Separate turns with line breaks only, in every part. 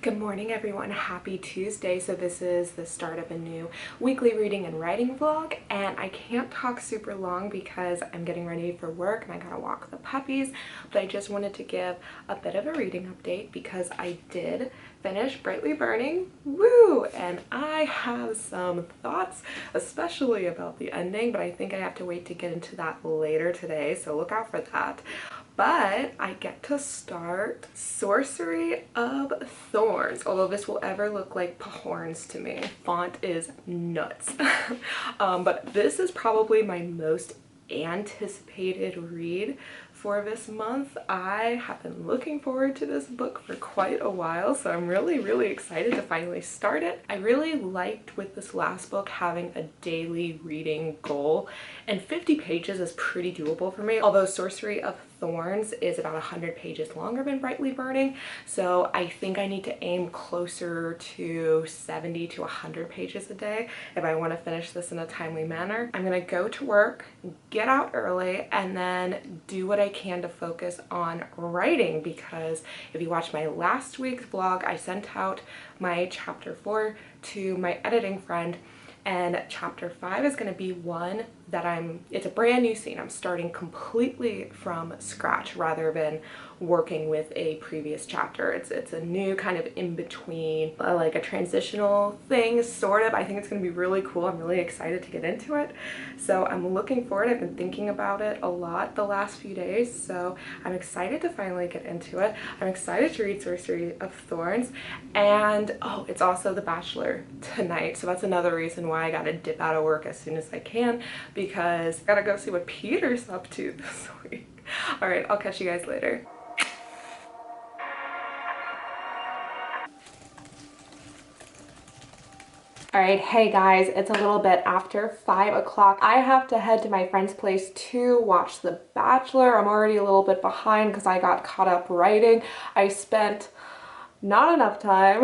Good morning everyone, happy Tuesday. So this is the start of a new weekly reading and writing vlog, and I can't talk super long because I'm getting ready for work and I gotta walk the puppies, but I just wanted to give a bit of a reading update because I did finish Brightly Burning, woo! And I have some thoughts, especially about the ending, but I think I have to wait to get into that later today, so look out for that. But I get to start Sorcery of Thorns, although this will ever look like horns to me. Font is nuts. But this is probably my most anticipated read for this month. I have been looking forward to this book for quite a while, so I'm really excited to finally start it. I really liked with this last book having a daily reading goal, and 50 pages is pretty doable for me, although Sorcery of Thorns is about 100 pages longer than Brightly Burning, so I think I need to aim closer to 70 to 100 pages a day if I want to finish this in a timely manner. I'm gonna go to work, get out early, and then do what I can to focus on writing, because if you watch my last week's vlog, I sent out my chapter 4 to my editing friend, and chapter 5 is going to be one that it's a brand new scene. I'm starting completely from scratch rather than working with a previous chapter. It's a new kind of in-between, like a transitional thing, sort of. I think it's going to be really cool. I'm really excited to get into it. So I'm looking forward. I've been thinking about it a lot the last few days, so I'm excited to finally get into it. I'm excited to read Sorcery of Thorns, and oh, it's also The Bachelor tonight, so that's another reason why I gotta dip out of work as soon as I can, because I gotta go see what Peter's up to this week. All right, I'll catch you guys later. All right, hey guys, it's a little bit after 5 o'clock. I have to head to my friend's place to watch The Bachelor. I'm already a little bit behind because I got caught up writing. I spent not enough time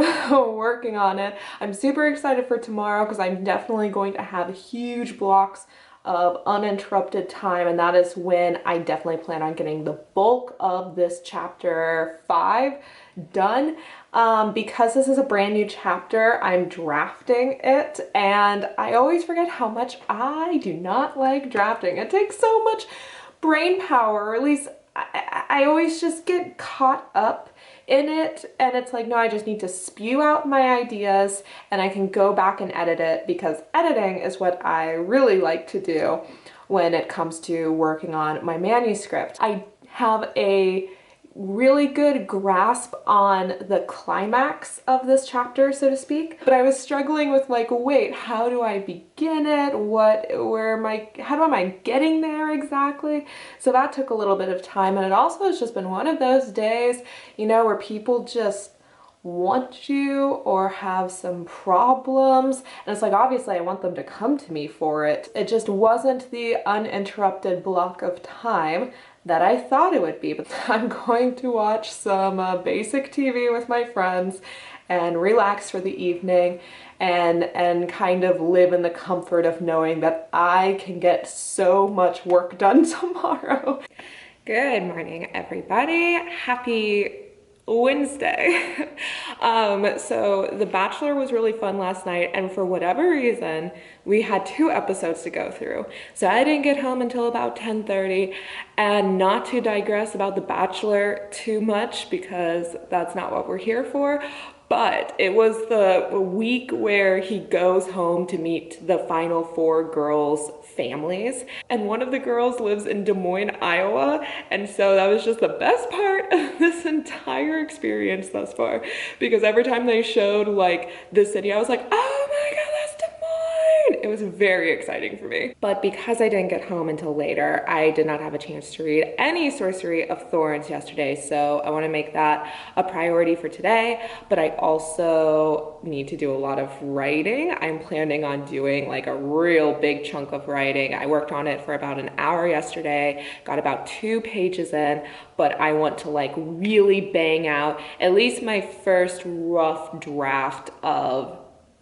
working on it. I'm super excited for tomorrow because I'm definitely going to have huge blocks of uninterrupted time, and that is when I definitely plan on getting the bulk of this chapter 5 done. Because this is a brand new chapter, I'm drafting it, and I always forget how much I do not like drafting. It takes so much brain power, or at least I always just get caught up in it, and it's like, no, I just need to spew out my ideas and I can go back and edit it, because editing is what I really like to do when it comes to working on my manuscript. I have a really good grasp on the climax of this chapter, so to speak, but I was struggling with, like, wait, how do I begin it? How am I getting there exactly? So that took a little bit of time, and it also has just been one of those days, you know, where people just want you or have some problems, and it's like, obviously I want them to come to me for it. It just wasn't the uninterrupted block of time that I thought it would be. But I'm going to watch some basic TV with my friends and relax for the evening, and kind of live in the comfort of knowing that I can get so much work done tomorrow. Good morning, everybody. Happy Wednesday. So The Bachelor was really fun last night, and for whatever reason we had 2 episodes to go through, so I didn't get home until about 10:30. And not to digress about The Bachelor too much, because that's not what we're here for, but it was the week where he goes home to meet the final 4 girls' families, and one of the girls lives in Des Moines, Iowa, and so that was just the best part of this entire experience thus far, because every time they showed, like, the city, I was like, oh my god, that's Des Moines! It was very exciting for me. But because I didn't get home until later, I did not have a chance to read any Sorcery of Thorns yesterday, so I want to make that a priority for today. But I also need to do a lot of writing. I'm planning on doing like a real big chunk of writing. I worked on it for about an hour yesterday, got about 2 pages in, but I want to like really bang out at least my first rough draft of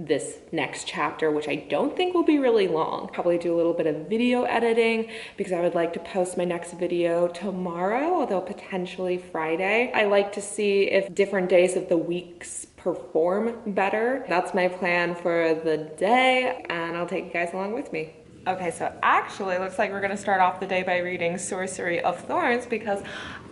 this next chapter, which I don't think will be really long. Probably do a little bit of video editing because I would like to post my next video tomorrow, although potentially Friday. I like to see if different days of the weeks perform better. That's my plan for the day, and I'll take you guys along with me. Okay, so actually looks like we're gonna start off the day by reading Sorcery of Thorns because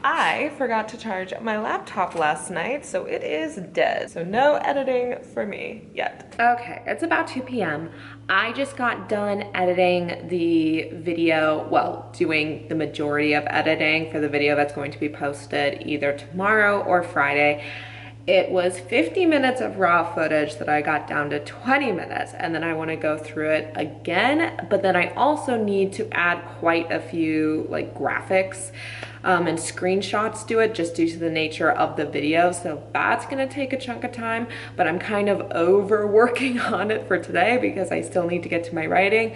I forgot to charge my laptop last night, so it is dead. So no editing for me yet. Okay, it's about 2 p.m. I just got done editing the video, well, doing the majority of editing for the video that's going to be posted either tomorrow or Friday. It was 50 minutes of raw footage that I got down to 20 minutes, and then I want to go through it again, but then I also need to add quite a few like graphics and screenshots to it just due to the nature of the video. So that's gonna take a chunk of time, but I'm kind of overworking on it for today because I still need to get to my writing,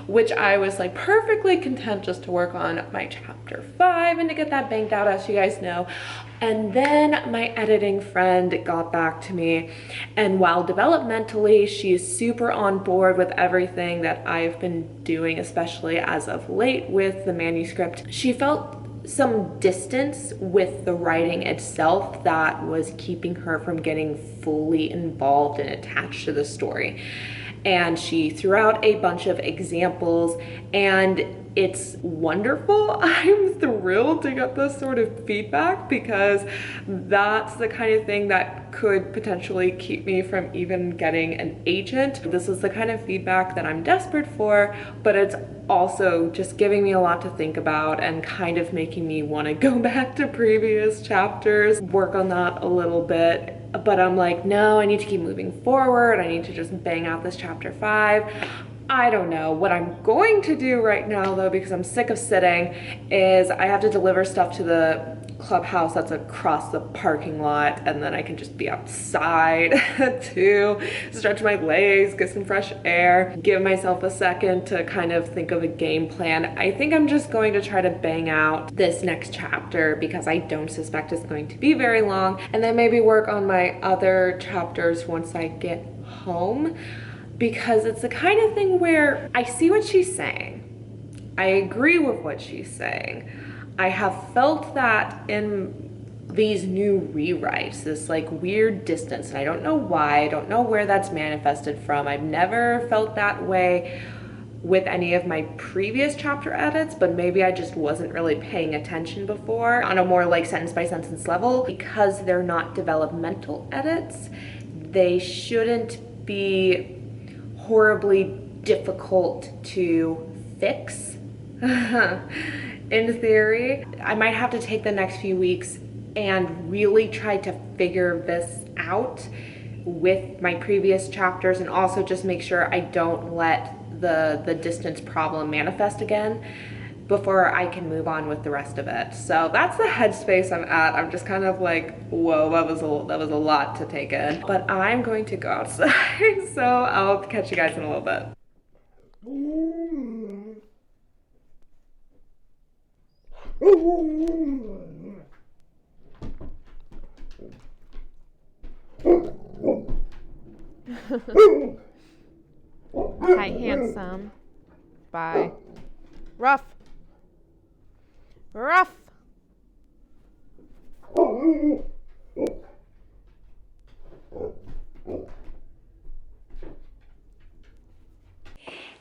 which I was like perfectly content just to work on my chapter 5 and to get that banked out, as you guys know. And then my editing friend got back to me, and while developmentally she is super on board with everything that I've been doing, especially as of late with the manuscript, she felt some distance with the writing itself that was keeping her from getting fully involved and attached to the story. And she threw out a bunch of examples, and it's wonderful. I'm thrilled to get this sort of feedback because that's the kind of thing that could potentially keep me from even getting an agent. This is the kind of feedback that I'm desperate for, but it's also just giving me a lot to think about and kind of making me want to go back to previous chapters, work on that a little bit. But I'm like, no, I need to keep moving forward. I need to just bang out this chapter 5. I don't know. What I'm going to do right now though, because I'm sick of sitting, is I have to deliver stuff to the clubhouse that's across the parking lot, and then I can just be outside to stretch my legs, get some fresh air, give myself a second to kind of think of a game plan. I think I'm just going to try to bang out this next chapter because I don't suspect it's going to be very long, and then maybe work on my other chapters once I get home, because it's the kind of thing where I see what she's saying. I agree with what she's saying. I have felt that in these new rewrites, this like weird distance, and I don't know why, I don't know where that's manifested from. I've never felt that way with any of my previous chapter edits, but maybe I just wasn't really paying attention before on a more like sentence by sentence level. Because they're not developmental edits, they shouldn't be horribly difficult to fix. In theory, I might have to take the next few weeks and really try to figure this out with my previous chapters, and also just make sure I don't let the distance problem manifest again before I can move on with the rest of it. So that's the headspace I'm at. I'm just kind of like, whoa, that was a lot to take in. But I'm going to go outside, so I'll catch you guys in a little bit.
Hi, handsome. Bye. Ruff. Ruff.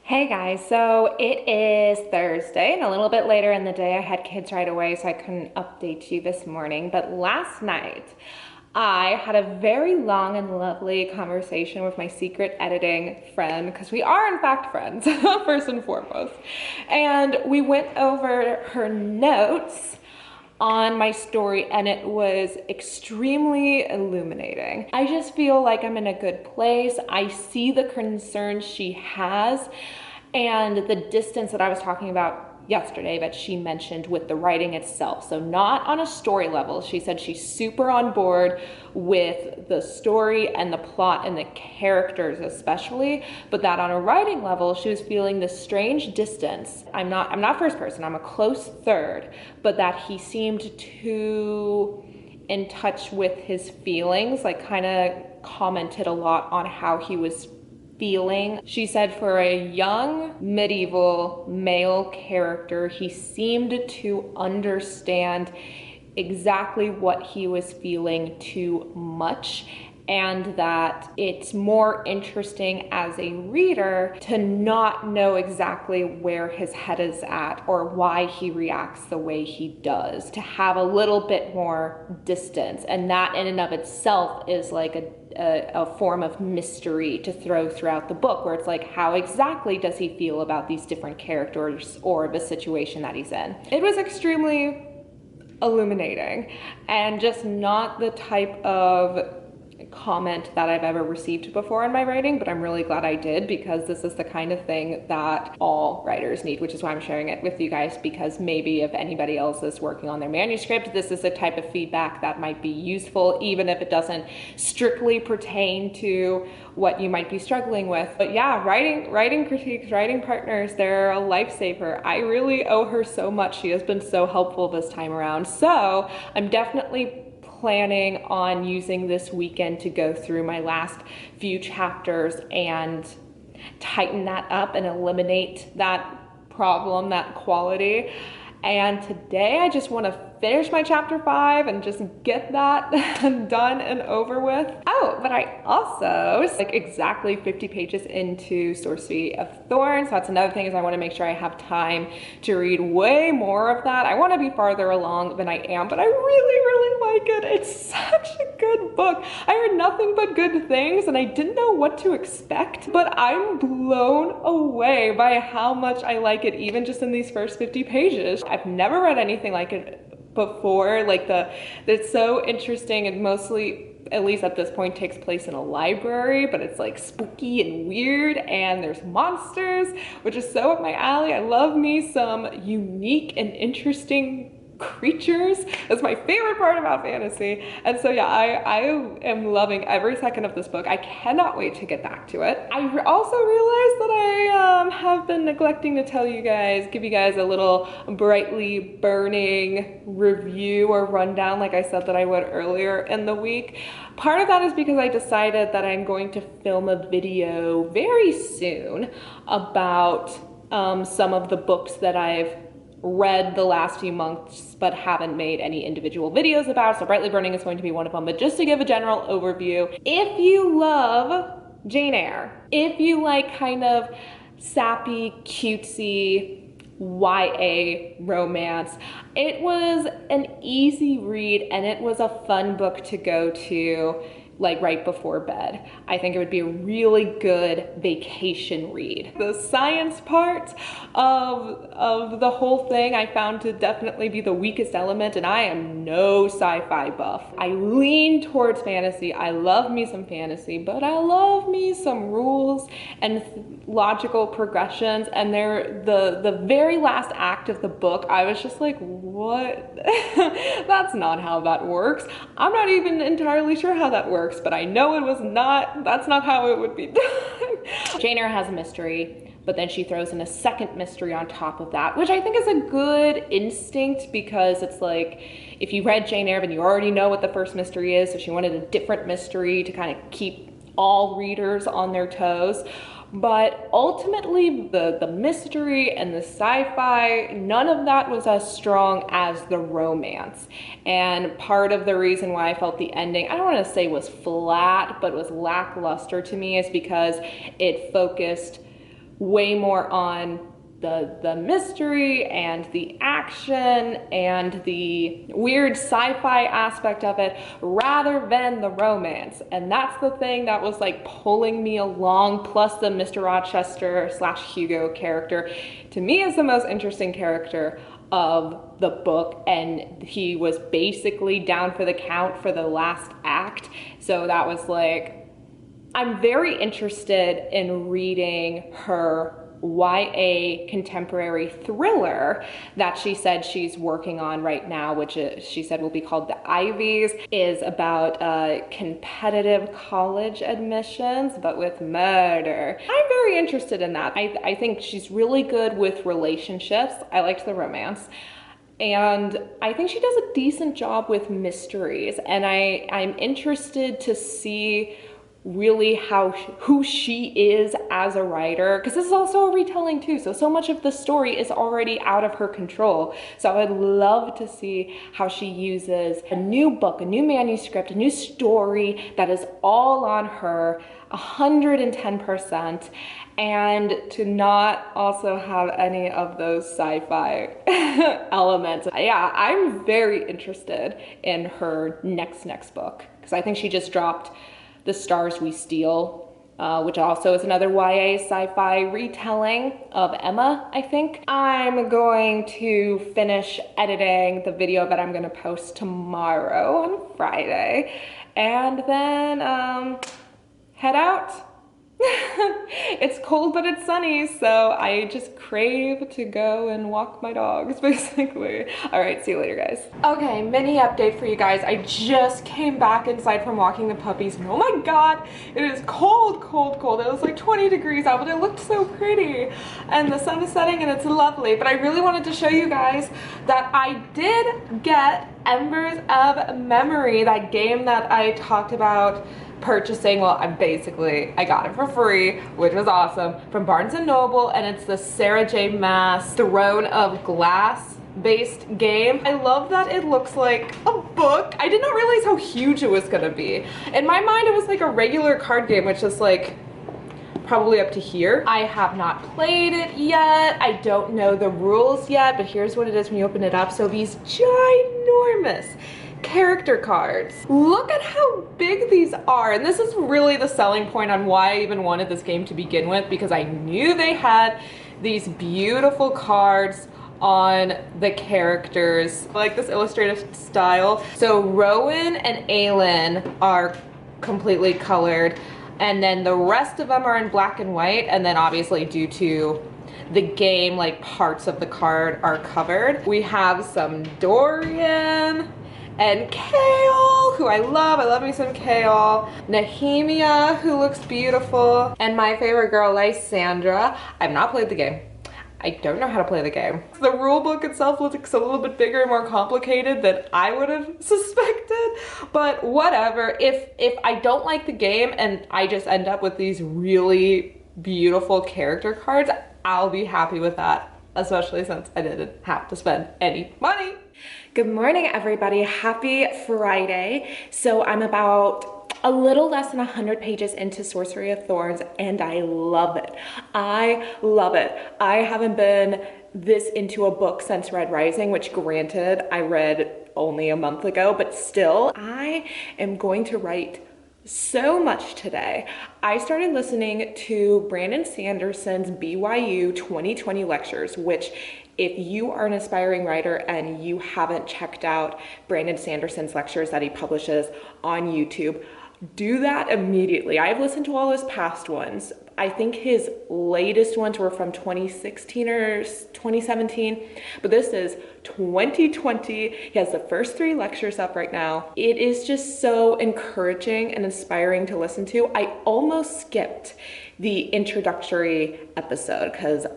Hey guys, so it is Thursday and a little bit later in the day. I had kids right away, so I couldn't update you this morning. But last night, I had a very long and lovely conversation with my secret editing friend, because we are in fact friends, first and foremost. And we went over her notes on my story, and it was extremely illuminating. I just feel like I'm in a good place. I see the concerns she has and the distance that I was talking about yesterday that she mentioned with the writing itself. So not on a story level. She said she's super on board with the story and the plot and the characters especially, but that on a writing level, she was feeling this strange distance. I'm not first person, I'm a close third, but that he seemed too in touch with his feelings, like kind of commented a lot on how he was feeling. She said for a young medieval male character, he seemed to understand exactly what he was feeling too much, and that it's more interesting as a reader to not know exactly where his head is at or why he reacts the way he does, to have a little bit more distance. And that in and of itself is like a form of mystery to throw throughout the book, where it's like, how exactly does he feel about these different characters or the situation that he's in? It was extremely illuminating, and just not the type of comment that I've ever received before in my writing, but I'm really glad I did, because this is the kind of thing that all writers need, which is why I'm sharing it with you guys, because maybe if anybody else is working on their manuscript, this is a type of feedback that might be useful, even if it doesn't strictly pertain to what you might be struggling with. But yeah, writing critiques, writing partners, they're a lifesaver. I really owe her so much. She has been so helpful this time around. So I'm definitely planning on using this weekend to go through my last few chapters and tighten that up and eliminate that problem, that quality. And today I just want to finish my chapter 5 and just get that done and over with. Oh, but I also, like exactly 50 pages into Sorcery of Thorns. So that's another thing, is I want to make sure I have time to read way more of that. I want to be farther along than I am, but I really like it. It's such a good book. I heard nothing but good things and I didn't know what to expect, but I'm blown away by how much I like it, even just in these first 50 pages. I've never read anything like it before. Like it's so interesting, and mostly, at least at this point, takes place in a library, but it's like spooky and weird, and there's monsters, which is so up my alley. I love me some unique and interesting creatures. That's my favorite part about fantasy. And so yeah, I am loving every second of this book. I cannot wait to get back to it. I also realized that I have been neglecting to tell you guys, give you guys a little brightly burning review or rundown, like I said that I would earlier in the week. Part of that is because I decided that I'm going to film a video very soon about some of the books that I've read the last few months but haven't made any individual videos about. So Brightly Burning is going to be one of them. But just to give a general overview, if you love Jane Eyre, if you like kind of sappy, cutesy YA romance, it was an easy read and it was a fun book to go to like right before bed. I think it would be a really good vacation read. The science part of the whole thing I found to definitely be the weakest element, and I am no sci-fi buff. I lean towards fantasy. I love me some fantasy, but I love me some rules and logical progressions. And the very last act of the book, I was just like, what? That's not how that works. I'm not even entirely sure how that works, but I know that's not how it would be done. Jane Eyre has a mystery, but then she throws in a second mystery on top of that, which I think is a good instinct, because it's like, if you read Jane Eyre, then you already know what the first mystery is, so she wanted a different mystery to kind of keep all readers on their toes. But ultimately, the mystery and the sci-fi, none of that was as strong as the romance. And part of the reason why I felt the ending, I don't want to say was flat, but was lackluster to me, is because it focused way more on the mystery and the action and the weird sci-fi aspect of it, rather than the romance. And that's the thing that was like pulling me along, plus the Mr. Rochester / Hugo character, to me, is the most interesting character of the book, and he was basically down for the count for the last act. So that was like, I'm very interested in reading her YA contemporary thriller that she said she's working on right now, which she said will be called The Ivies, is about competitive college admissions, but with murder. I'm very interested in that. I think she's really good with relationships. I liked the romance. And I think she does a decent job with mysteries. And I'm interested to see really who she is as a writer, because this is also a retelling too, so much of the story is already out of her control. So I would love to see how she uses a new book, a new manuscript, a new story that is all on her 110%, and to not also have any of those sci-fi elements. Yeah, I'm very interested in her next book, because I think she just dropped The Stars We Steal, which also is another YA sci-fi retelling of Emma, I think. I'm going to finish editing the video that I'm gonna post tomorrow on Friday, and then head out. It's cold, but it's sunny, so I just crave to go and walk my dogs, basically. All right, see you later, guys. Okay, mini update for you guys. I just came back inside from walking the puppies, and oh my God, it is cold, cold, cold. It was like 20 degrees out, but it looked so pretty, and the sun is setting, and it's lovely. But I really wanted to show you guys that I did get Embers of Memory, that game that I talked about purchasing. Well, I got it for free, which was awesome, from Barnes & Noble, and it's the Sarah J. Maas Throne of Glass based game. I love that it looks like a book. I did not realize how huge it was gonna be. In my mind, it was like a regular card game, which is like probably up to here. I have not played it yet. I don't know the rules yet, but here's what it is when you open it up. So these ginormous character cards. Look at how big these are. And this is really the selling point on why I even wanted this game to begin with, because I knew they had these beautiful cards on the characters, like this illustrative style. So Rowan and Aelin are completely colored, and then the rest of them are in black and white, and then obviously due to the game, like parts of the card are covered. We have some Dorian and Kale, who I love me some Kale. Nehemia, who looks beautiful. And my favorite girl, Lysandra. I've not played the game. I don't know how to play the game. The rule book itself looks a little bit bigger and more complicated than I would have suspected, but whatever. If I don't like the game and I just end up with these really beautiful character cards, I'll be happy with that, especially since I didn't have to spend any money. Good morning, everybody. Happy Friday. So I'm about a little less than 100 pages into Sorcery of Thorns, and I love it. I love it. I haven't been this into a book since Red Rising, which granted I read only a month ago, but still, I am going to write so much today. I started listening to Brandon Sanderson's BYU 2020 lectures, which if you are an aspiring writer and you haven't checked out Brandon Sanderson's lectures that he publishes on YouTube, do that immediately. I've listened to all his past ones. I think his latest ones were from 2016 or 2017, but this is 2020. He has the first 3 lectures up right now. It is just so encouraging and inspiring to listen to. I almost skipped the introductory episode because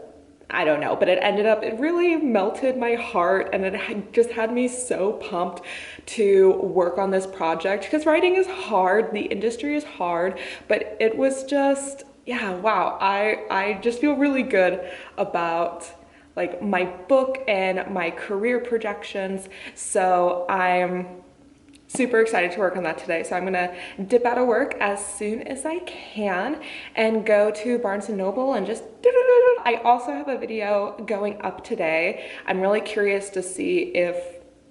I don't know, but it really melted my heart, and it just had me so pumped to work on this project, because writing is hard, the industry is hard, but it was just, yeah, wow. I just feel really good about like my book and my career projections. So I'm super excited to work on that today. So I'm gonna dip out of work as soon as I can and go to Barnes & Noble and just I also have a video going up today. I'm really curious to see if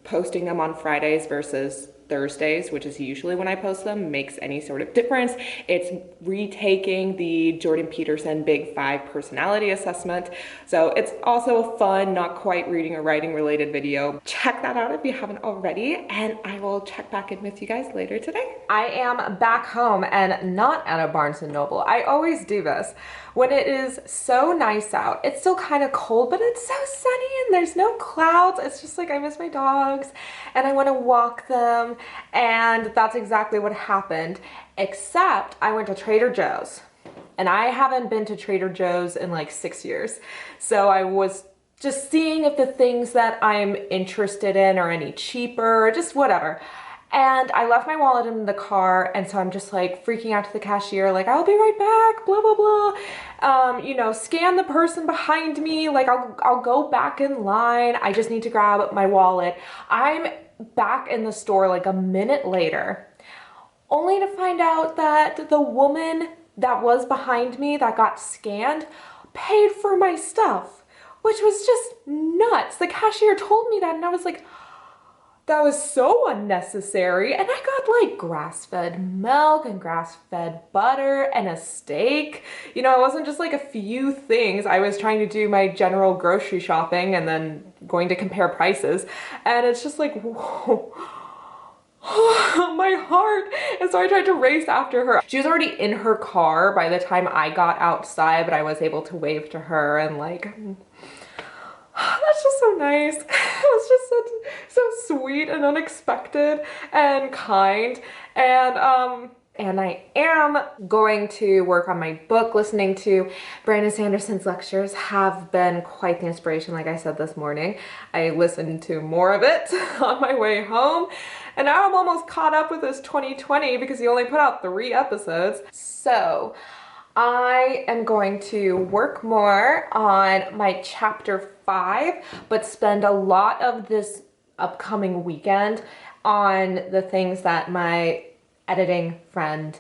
posting them on Fridays versus Thursdays, which is usually when I post them, makes any sort of difference. It's retaking the Jordan Peterson Big 5 personality assessment. So it's also a fun, not quite reading or writing related video. Check that out if you haven't already, and I will check back in with you guys later today. I am back home and not at a Barnes & Noble. I always do this. When it is so nice out, it's still kind of cold, but it's so sunny and there's no clouds. It's just like I miss my dogs and I want to walk them, and that's exactly what happened, except I went to Trader Joe's, and I haven't been to Trader Joe's in like 6 years. So I was just seeing if the things that I'm interested in are any cheaper or just whatever. And I left my wallet in the car, and so I'm just like freaking out to the cashier, like, I'll be right back, blah, blah, blah. You know, scan the person behind me, like, I'll go back in line. I just need to grab my wallet. I'm back in the store like a minute later, only to find out that the woman that was behind me that got scanned paid for my stuff, which was just nuts. The cashier told me that, and I was like, that was so unnecessary. And I got like grass-fed milk and grass-fed butter and a steak. You know, it wasn't just like a few things. I was trying to do my general grocery shopping and then going to compare prices. And it's just like, whoa. My heart. And so I tried to race after her. She was already in her car by the time I got outside, but I was able to wave to her and like, that's just so nice. It was just so sweet and unexpected and kind. And I am going to work on my book. Listening to Brandon Sanderson's lectures have been quite the inspiration, like I said this morning. I listened to more of it on my way home. And now I'm almost caught up with his 2020 because he only put out 3 episodes. So I am going to work more on my chapter 5, but spend a lot of this upcoming weekend on the things that my editing friend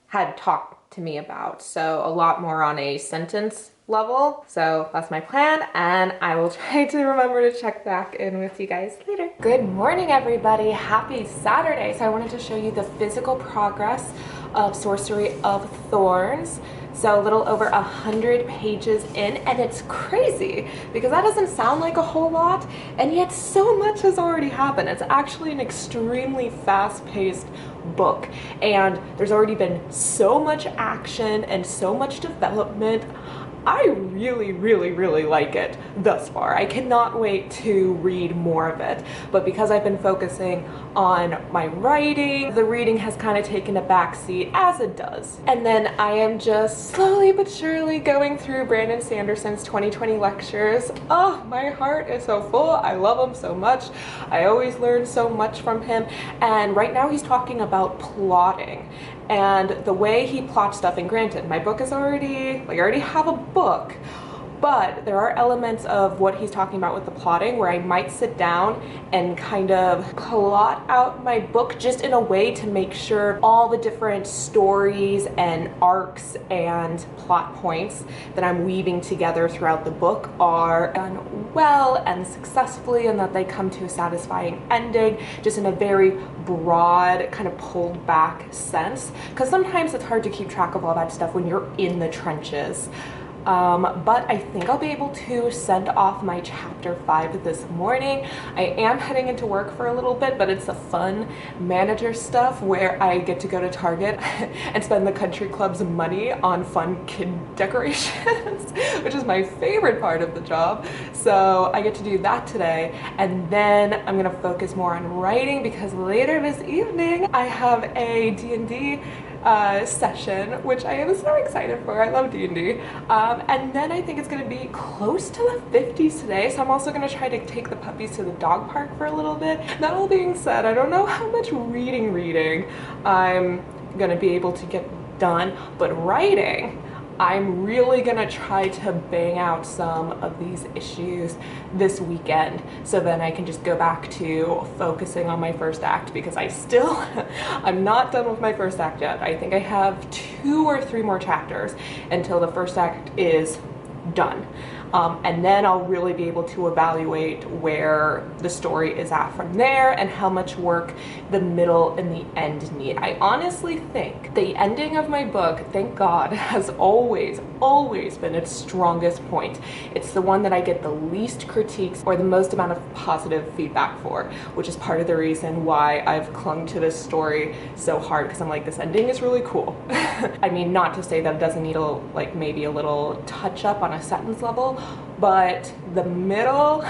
had talked to me about. So a lot more on a sentence level. So that's my plan, and I will try to remember to check back in with you guys later. Good morning, everybody. Happy Saturday. So I wanted to show you the physical progress of Sorcery of Thorns. So a little over 100 pages in, and it's crazy because that doesn't sound like a whole lot, and yet so much has already happened. It's actually an extremely fast-paced book, and there's already been so much action and so much development. I really, really, really like it thus far. I cannot wait to read more of it, but because I've been focusing on my writing, the reading has kind of taken a backseat, as it does. And then I am just slowly but surely going through Brandon Sanderson's 2020 lectures. Oh, my heart is so full. I love him so much. I always learn so much from him. And right now he's talking about plotting and the way he plots stuff. And granted, my book is already, like, I already have a book, but there are elements of what he's talking about with the plotting where I might sit down and kind of plot out my book just in a way to make sure all the different stories and arcs and plot points that I'm weaving together throughout the book are done well and successfully, and that they come to a satisfying ending, just in a very broad, kind of pulled back sense. Because sometimes it's hard to keep track of all that stuff when you're in the trenches. But I think I'll be able to send off my chapter 5 this morning. I am heading into work for a little bit, but it's the fun manager stuff where I get to go to Target and spend the country club's money on fun kid decorations, which is my favorite part of the job. So I get to do that today, and then I'm gonna focus more on writing because later this evening I have a D&D session, which I am so excited for. I love D&D. And then I think it's gonna be close to the 50s today, so I'm also gonna try to take the puppies to the dog park for a little bit. That all being said, I don't know how much reading I'm gonna be able to get done, but writing, I'm really gonna try to bang out some of these issues this weekend, so then I can just go back to focusing on my first act, because I'm not done with my first act yet. I think I have 2 or 3 more chapters until the first act is done. And then I'll really be able to evaluate where the story is at from there and how much work the middle and the end need. I honestly think the ending of my book, thank God, has always been its strongest point. It's the one that I get the least critiques or the most amount of positive feedback for, which is part of the reason why I've clung to this story so hard, because I'm like, this ending is really cool. I mean, not to say that it doesn't need maybe a little touch up on a sentence level, but the middle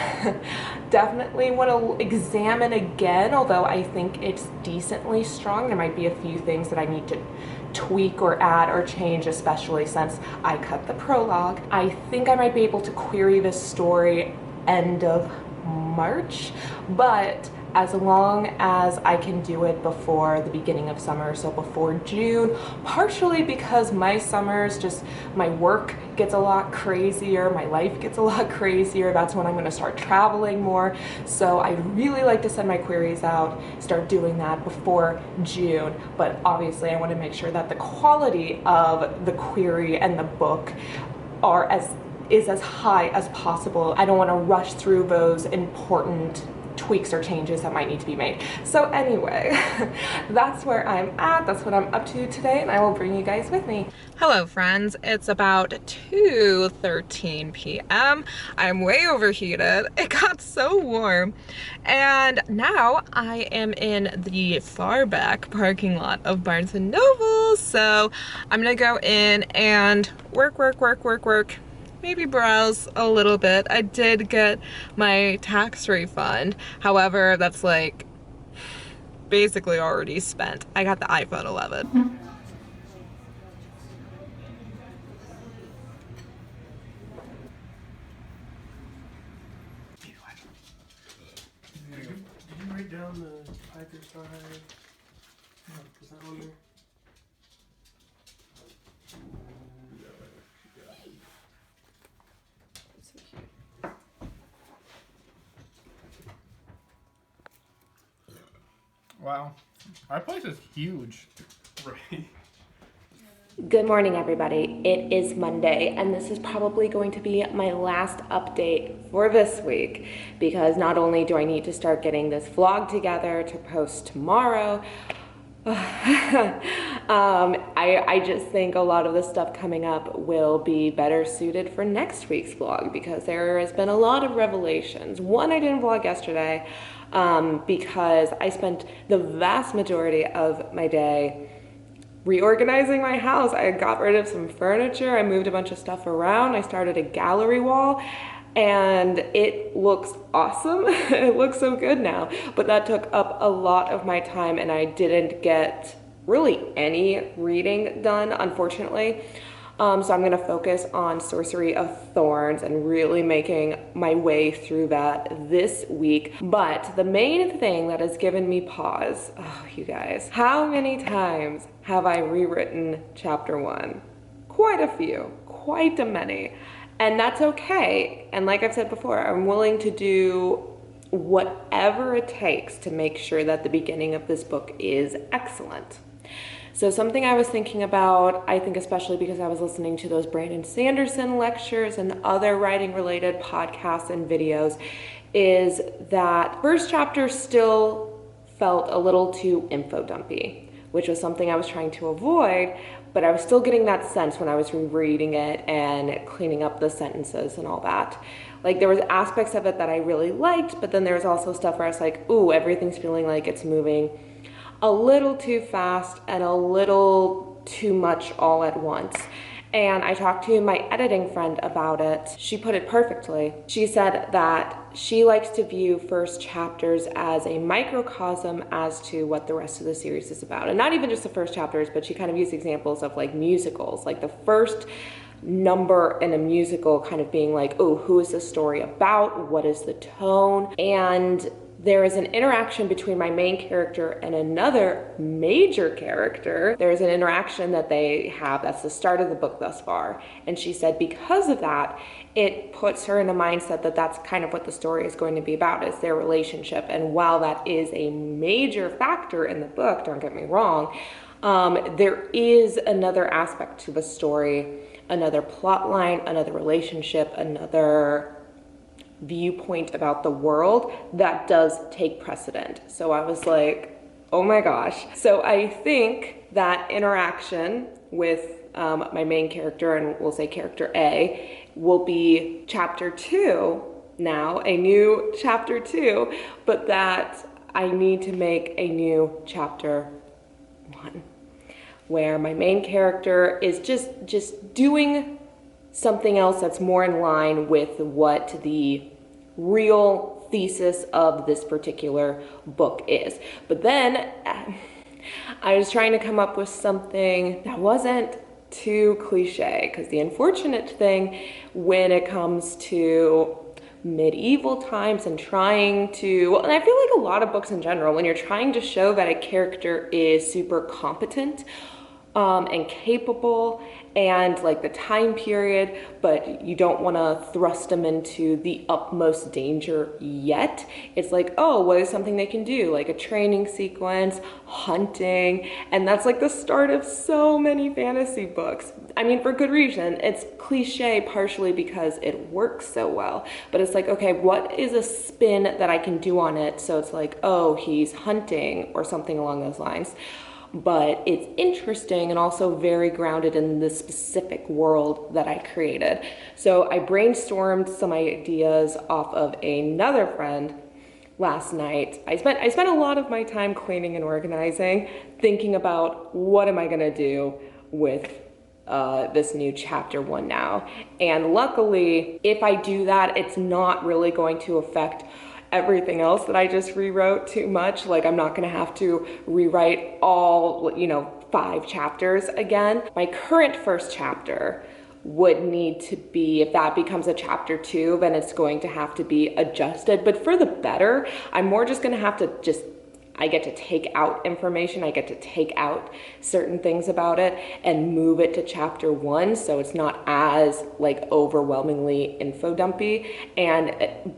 definitely want to examine again, although I think it's decently strong. There might be a few things that I need to tweak or add or change, especially since I cut the prologue. I think I might be able to query this story end of March, but as long as I can do it before the beginning of summer, so before June, partially because my summers just, my work gets a lot crazier, my life gets a lot crazier. That's when I'm going to start traveling more. So I really like to send my queries out, start doing that before June. But obviously I want to make sure that the quality of the query and the book is as high as possible. I don't want to rush through those important tweaks or changes that might need to be made. So anyway, that's where I'm at. That's what I'm up to today, and I will bring you guys with me. Hello friends, it's about 2:13 p.m. I'm way overheated. It got so warm. And now I am in the far back parking lot of Barnes & Noble. So I'm gonna go in and work, maybe browse a little bit. I did get my tax refund. However, that's like basically already spent. I got the iPhone 11.
Did you write down the Piper Star High? Is that on there?
Wow, our place is huge.
Right.
Good morning, everybody. It is Monday, and this is probably going to be my last update for this week, because not only do I need to start getting this vlog together to post tomorrow, I just think a lot of the stuff coming up will be better suited for next week's vlog, because there has been a lot of revelations. One, I didn't vlog yesterday because I spent the vast majority of my day reorganizing my house. I got rid of some furniture, I moved a bunch of stuff around, I started a gallery wall, and it looks awesome. It looks so good now, but that took up a lot of my time, and I didn't get really any reading done, unfortunately. So I'm gonna focus on Sorcery of Thorns and really making my way through that this week. But the main thing that has given me pause, oh you guys, how many times have I rewritten chapter 1? Quite a few, quite a many. And that's okay. And like I've said before, I'm willing to do whatever it takes to make sure that the beginning of this book is excellent. So something I was thinking about, I think especially because I was listening to those Brandon Sanderson lectures and other writing related podcasts and videos, is that first chapter still felt a little too info dumpy, which was something I was trying to avoid, but I was still getting that sense when I was rereading it and cleaning up the sentences and all that. Like there was aspects of it that I really liked, but then there was also stuff where I was like, ooh, everything's feeling like it's moving a little too fast and a little too much all at once. And I talked to my editing friend about it. She put it perfectly. She said that she likes to view first chapters as a microcosm as to what the rest of the series is about. And not even just the first chapters, but she kind of used examples of like musicals, like the first number in a musical kind of being like, oh, who is this story about? What is the tone? And there is an interaction between my main character and another major character. There's an interaction that they have that's the start of the book thus far. And she said because of that, it puts her in a mindset that that's kind of what the story is going to be about, is their relationship. And while that is a major factor in the book, don't get me wrong, there is another aspect to the story, another plot line, another relationship, another viewpoint about the world that does take precedent. So I was like, oh my gosh. So I think that interaction with my main character, and we'll say character A, will be chapter 2 now, a new chapter 2, but that I need to make a new chapter 1, where my main character is just doing something else that's more in line with what the real thesis of this particular book is. But then I was trying to come up with something that wasn't too cliche, because the unfortunate thing when it comes to medieval times and trying to, well, and I feel like a lot of books in general, when you're trying to show that a character is super competent and capable and like the time period, but you don't want to thrust them into the utmost danger yet. It's like, oh, what is something they can do? Like a training sequence, hunting, and that's like the start of so many fantasy books. I mean, for good reason. It's cliche partially because it works so well, but it's like, okay, what is a spin that I can do on it? So it's like, oh, he's hunting or something along those lines. But it's interesting and also very grounded in the specific world that I created. So I brainstormed some ideas off of another friend last night. I spent a lot of my time cleaning and organizing, thinking about what am I gonna do with this new chapter 1 now. And luckily, if I do that, it's not really going to affect everything else that I just rewrote too much. Like, I'm not gonna have to rewrite all, 5 chapters again. My current first chapter would need to be, if that becomes a chapter 2, then it's going to have to be adjusted, but for the better. I'm more just gonna have to I get to take out information, I get to take out certain things about it and move it to chapter 1, so it's not as like overwhelmingly info dumpy, and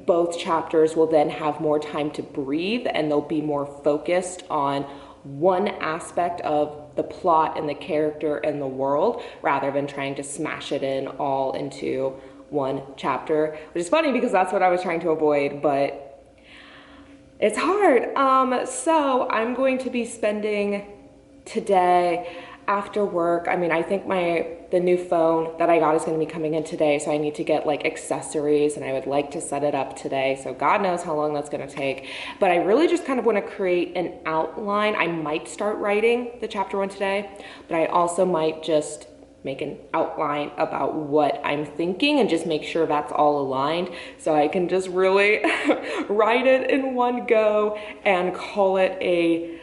both chapters will then have more time to breathe and they'll be more focused on one aspect of the plot and the character and the world, rather than trying to smash it in all into one chapter, which is funny because that's what I was trying to avoid, but it's hard. So I'm going to be spending today after work. I mean, I think the new phone that I got is going to be coming in today, so I need to get like accessories, and I would like to set it up today. So God knows how long that's going to take. But I really just kind of want to create an outline. I might start writing the chapter 1 today, but I also might just make an outline about what I'm thinking and just make sure that's all aligned, so I can just really write it in one go and call it a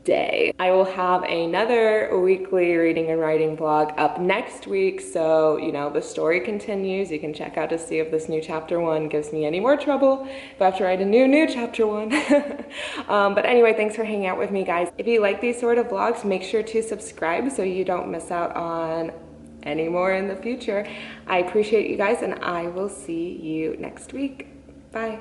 day. I will have another weekly reading and writing blog up next week, so the story continues. You can check out to see if this new chapter 1 gives me any more trouble if I have to write a new chapter 1. But anyway, thanks for hanging out with me, guys. If you like these sort of vlogs, make sure to subscribe so you don't miss out on any more in the future. I appreciate you guys, and I will see you next week. Bye.